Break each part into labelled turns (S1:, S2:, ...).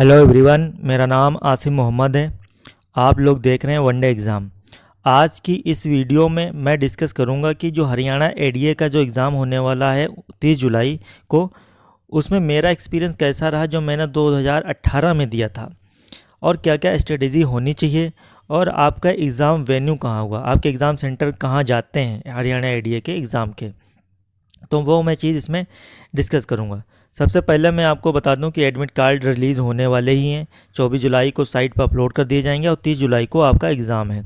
S1: Hello everyone, मेरा नाम आसिम मोहम्मद है। आप लोग देख रहे हैं वनडे एग्ज़ाम। आज की इस वीडियो में मैं डिस्कस करूंगा कि जो हरियाणा एडीए का जो एग्ज़ाम होने वाला है 30 जुलाई को, उसमें मेरा एक्सपीरियंस कैसा रहा जो मैंने 2018 में दिया था, और क्या क्या स्ट्रेटेजी होनी चाहिए, और आपका एग्ज़ाम वेन्यू कहाँ हुआ, आपके एग्ज़ाम सेंटर कहाँ जाते हैं हरियाणा एडीए के एग्ज़ाम के। तो वो मैं चीज़ इसमें डिस्कस करूँगा। सबसे पहले मैं आपको बता दूं कि एडमिट कार्ड रिलीज़ होने वाले ही हैं। 24 जुलाई को साइट पर अपलोड कर दिए जाएंगे और 30 जुलाई को आपका एग्ज़ाम है।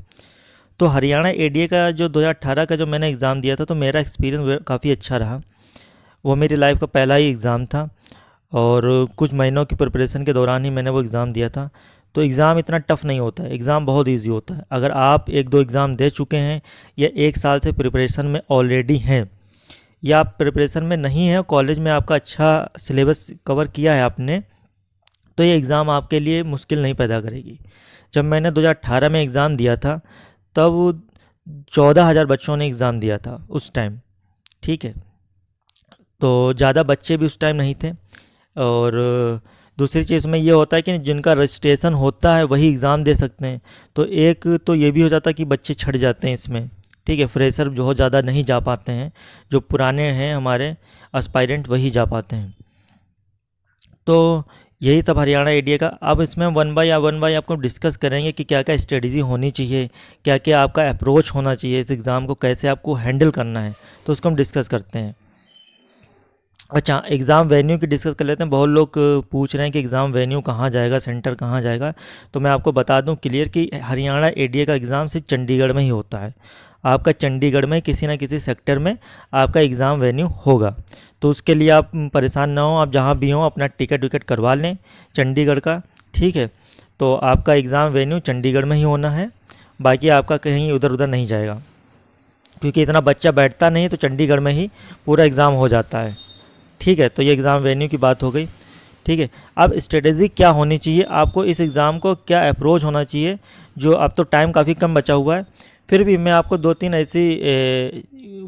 S1: तो हरियाणा एडीए का जो 2018 का जो मैंने एग्ज़ाम दिया था, तो मेरा एक्सपीरियंस काफ़ी अच्छा रहा। वो मेरी लाइफ का पहला ही एग्ज़ाम था और कुछ महीनों की प्रिपरेशन के दौरान ही मैंने वो एग्ज़ाम दिया था। तो एग्ज़ाम इतना टफ़ नहीं होता है, एग्ज़ाम बहुत ईजी होता है। अगर आप एक दो एग्ज़ाम दे चुके हैं या एक साल से प्रिपरेशन में ऑलरेडी हैं, या आप प्रिपरेशन में नहीं है, कॉलेज में आपका अच्छा सिलेबस कवर किया है आपने, तो ये एग्ज़ाम आपके लिए मुश्किल नहीं पैदा करेगी। जब मैंने 2018 में एग्ज़ाम दिया था, तब 14,000 बच्चों ने एग्ज़ाम दिया था उस टाइम। ठीक है, तो ज़्यादा बच्चे भी उस टाइम नहीं थे। और दूसरी चीज़ में ये होता है कि जिनका रजिस्ट्रेशन होता है वही एग्ज़ाम दे सकते हैं। तो एक तो ये भी हो जाता है कि बच्चे छट जाते हैं इसमें। ठीक है, फ्रेशर जो ज़्यादा नहीं जा पाते हैं, जो पुराने हैं हमारे एस्पायरेंट वही जा पाते हैं। तो यही सब हरियाणा एडीए का। अब इसमें वन बाय आपको डिस्कस करेंगे कि क्या क्या स्ट्रेटजी होनी चाहिए, क्या क्या आपका अप्रोच होना चाहिए, इस एग्ज़ाम को कैसे आपको हैंडल करना है, तो उसको हम डिस्कस करते हैं। अच्छा, एग्ज़ाम वेन्यू की डिस्कस कर लेते हैं। बहुत लोग पूछ रहे हैं कि एग्ज़ाम वेन्यू कहाँ जाएगा, सेंटर कहाँ जाएगा। तो मैं आपको बता दूं क्लियर कि हरियाणा एडीए का एग्ज़ाम सिर्फ चंडीगढ़ में ही होता है। आपका चंडीगढ़ में किसी ना किसी सेक्टर में आपका एग्ज़ाम वेन्यू होगा। तो उसके लिए आप परेशान ना हो, आप जहाँ भी हों अपना टिकट विकट करवा लें चंडीगढ़ का। ठीक है, तो आपका एग्ज़ाम वेन्यू चंडीगढ़ में ही होना है, बाकी आपका कहीं उधर उधर नहीं जाएगा, क्योंकि इतना बच्चा बैठता नहीं, तो चंडीगढ़ में ही पूरा एग्ज़ाम हो जाता है। ठीक है, तो ये एग्ज़ाम वेन्यू की बात हो गई। ठीक है, अब स्ट्रेटेजी क्या होनी चाहिए, आपको इस एग्ज़ाम को क्या अप्रोच होना चाहिए। जो अब तो टाइम काफ़ी कम बचा हुआ है, फिर भी मैं आपको दो तीन ऐसी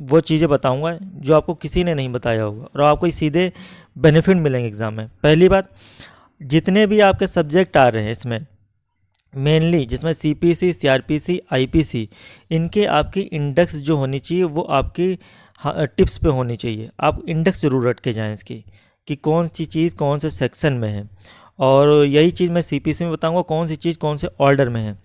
S1: वो चीज़ें बताऊंगा जो आपको किसी ने नहीं बताया होगा, और आपको सीधे बेनिफिट मिलेंगे एग्ज़ाम में। पहली बात, जितने भी आपके सब्जेक्ट आ रहे हैं इसमें, मेनली जिसमें सीपीसी, सीआरपीसी, आईपीसी, इनके आपकी इंडेक्स जो होनी चाहिए वो आपकी टिप्स पे होनी चाहिए। आप इंडेक्स ज़रूर रट के जाएं इसकी, कि कौन सी चीज़ कौन से सेक्शन में है। और यही चीज़ मैं सीपीसी में बताऊंगा, कौन सी चीज़ कौन से ऑर्डर में है।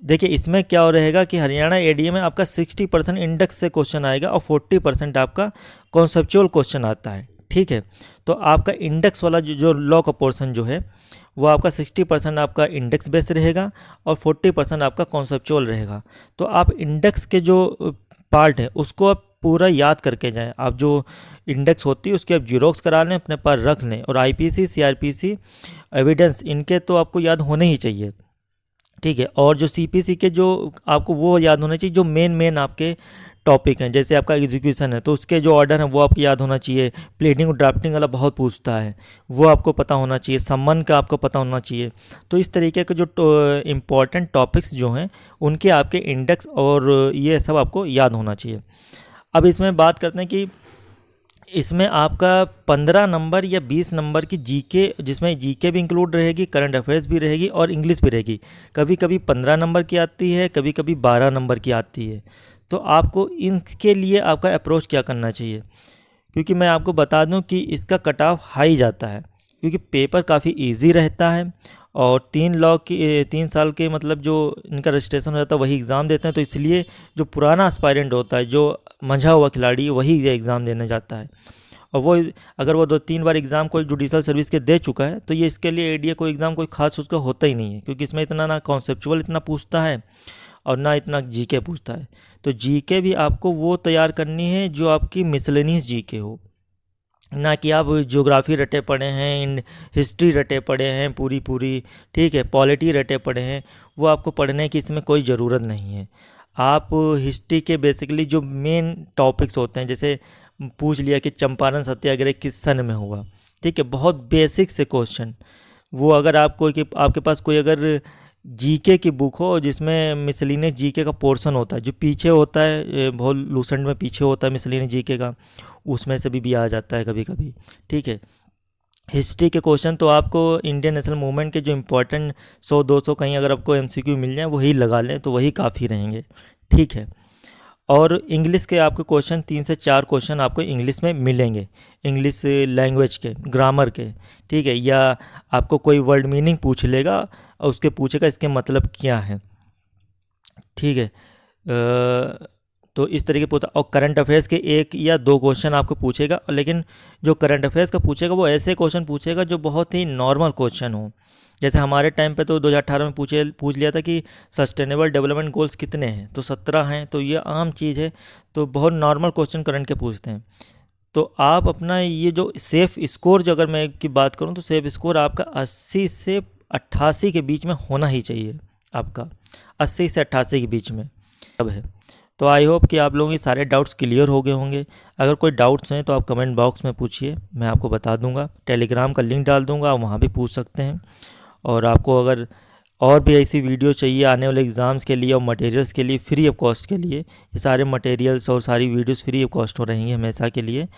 S1: देखिए, इसमें क्या हो रहेगा कि हरियाणा एडीए में आपका 60% इंडेक्स से क्वेश्चन आएगा और 40% आपका कॉन्सेप्चुअल क्वेश्चन आता है। ठीक है, तो आपका इंडेक्स वाला जो लॉ का पोर्शन जो है, वो आपका 60% आपका इंडेक्स बेस्ड रहेगा और 40% आपका कॉन्सेप्चुअल रहेगा। तो आप इंडेक्स के जो पार्ट है उसको आप पूरा याद करके जाएं। आप जो इंडेक्स होती है उसकी आप जीरोक्स करा लें, अपने पास रख लें। और आईपीसी, सीआरपीसी, एविडेंस, इनके तो आपको याद होने ही चाहिए। ठीक है, और जो सीपीसी के जो आपको वो याद होना चाहिए जो मेन मेन आपके टॉपिक हैं। जैसे आपका एग्जीक्यूशन है तो उसके जो ऑर्डर हैं वो आपको याद होना चाहिए। प्लेटिंग और ड्राफ्टिंग वाला बहुत पूछता है, वो आपको पता होना चाहिए। सम्मन का आपको पता होना चाहिए। तो इस तरीके के जो इम्पॉर्टेंट टॉपिक्स जो हैं उनके आपके इंडेक्स और ये सब आपको याद होना चाहिए। अब इसमें बात करते हैं कि इसमें आपका 15 नंबर या 20 नंबर की जीके, जिसमें जीके भी इंक्लूड रहेगी, करंट अफेयर्स भी रहेगी और इंग्लिश भी रहेगी। कभी कभी 15 नंबर की आती है, कभी कभी 12 नंबर की आती है। तो आपको इनके लिए आपका अप्रोच क्या करना चाहिए, क्योंकि मैं आपको बता दूं कि इसका कट ऑफ हाई जाता है, क्योंकि पेपर काफ़ी इजी रहता है। और 3 साल के मतलब जो इनका रजिस्ट्रेशन हो जाता है वही एग्ज़ाम देते हैं। तो इसलिए जो पुराना एस्पायरेंट होता है, जो मंझा हुआ खिलाड़ी, वही ये एग्ज़ाम देने जाता है। और वो अगर वो 2-3 बार एग्ज़ाम कोई जुडिशल सर्विस के दे चुका है, तो ये इसके लिए एडीए कोई एग्ज़ाम कोई खास उसका होता ही नहीं है, क्योंकि इसमें इतना ना कॉन्सेप्चुअल इतना पूछता है और ना इतना जीके पूछता है। तो जीके भी आपको वो तैयार करनी है जो आपकी मिसलेनियस जीके हो, ना कि आप ज्योग्राफी रटे पड़े हैं, इन हिस्ट्री रटे पड़े हैं पूरी पूरी। ठीक है, पॉलिटी रटे पड़े हैं, वो आपको पढ़ने की इसमें कोई ज़रूरत नहीं है। आप हिस्ट्री के बेसिकली जो मेन टॉपिक्स होते हैं, जैसे पूछ लिया कि चंपारण सत्याग्रह किस सन में हुआ। ठीक है, बहुत बेसिक से क्वेश्चन। वो अगर आप कोई के आपके पास कोई अगर जीके की बुक हो जिसमें मिसलिनियस जीके का पोर्शन होता है, जो पीछे होता है, बहुत लूसेंट में पीछे होता है मिसलिनियस जीके का, उसमें से भी आ जाता है कभी कभी। ठीक है, हिस्ट्री के क्वेश्चन तो आपको इंडियन नेशनल मूवमेंट के जो इम्पोर्टेंट 100-200 कहीं अगर आपको एमसीक्यू मिल जाए वही लगा लें तो वही काफ़ी रहेंगे, ठीक है। और इंग्लिश के आपको क्वेश्चन 3 से 4 क्वेश्चन आपको इंग्लिश में मिलेंगे, इंग्लिश लैंग्वेज के, ग्रामर के, ठीक है। या आपको कोई वर्ड मीनिंग पूछ लेगा और उसके पूछेगा इसके मतलब क्या है, ठीक है। तो इस तरीके पूछता। और करंट अफेयर्स के 1 या 2 क्वेश्चन आपको पूछेगा, लेकिन जो करंट अफेयर्स का पूछेगा वो ऐसे क्वेश्चन पूछेगा जो बहुत ही नॉर्मल क्वेश्चन हो। जैसे हमारे टाइम पे तो 2018 में पूछ लिया था कि सस्टेनेबल डेवलपमेंट गोल्स कितने हैं, तो 17 हैं, तो ये आम चीज़ है। तो बहुत नॉर्मल क्वेश्चन करंट के पूछते हैं। तो आप अपना ये जो सेफ़ स्कोर, जो अगर मैं की बात करूँ तो सेफ़ स्कोर आपका 80 से 88 के बीच में होना ही चाहिए, आपका 80 से 88 के बीच में अब है। तो आई होप कि आप लोगों के सारे डाउट्स क्लियर हो गए होंगे। अगर कोई डाउट्स हैं तो आप कमेंट बॉक्स में पूछिए, मैं आपको बता दूंगा। टेलीग्राम का लिंक डाल दूंगा, आप वहाँ भी पूछ सकते हैं। और आपको अगर और भी ऐसी वीडियो चाहिए आने वाले एग्ज़ाम्स के लिए और मटेरियल्स के लिए फ्री ऑफ कॉस्ट के लिए, ये सारे मटेरियल्स और सारी वीडियोस फ्री ऑफ कॉस्ट हो रहेंगी हमेशा के लिए।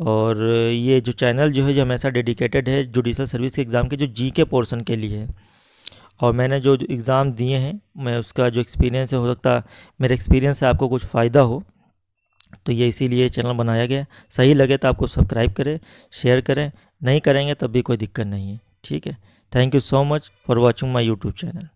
S1: और ये जो चैनल जो है जो हमेशा डेडिकेटेड है जुडिशल सर्विस के एग्ज़ाम के जो जीके पोर्शन के लिए है। और मैंने जो एग्ज़ाम दिए हैं, मैं उसका जो एक्सपीरियंस है, हो सकता मेरे एक्सपीरियंस से आपको कुछ फ़ायदा हो, तो ये इसीलिए चैनल बनाया गया। सही लगे तो आपको सब्सक्राइब करें, शेयर करें, नहीं करेंगे तब भी कोई दिक्कत नहीं है, ठीक है। Thank you so much for watching my YouTube channel.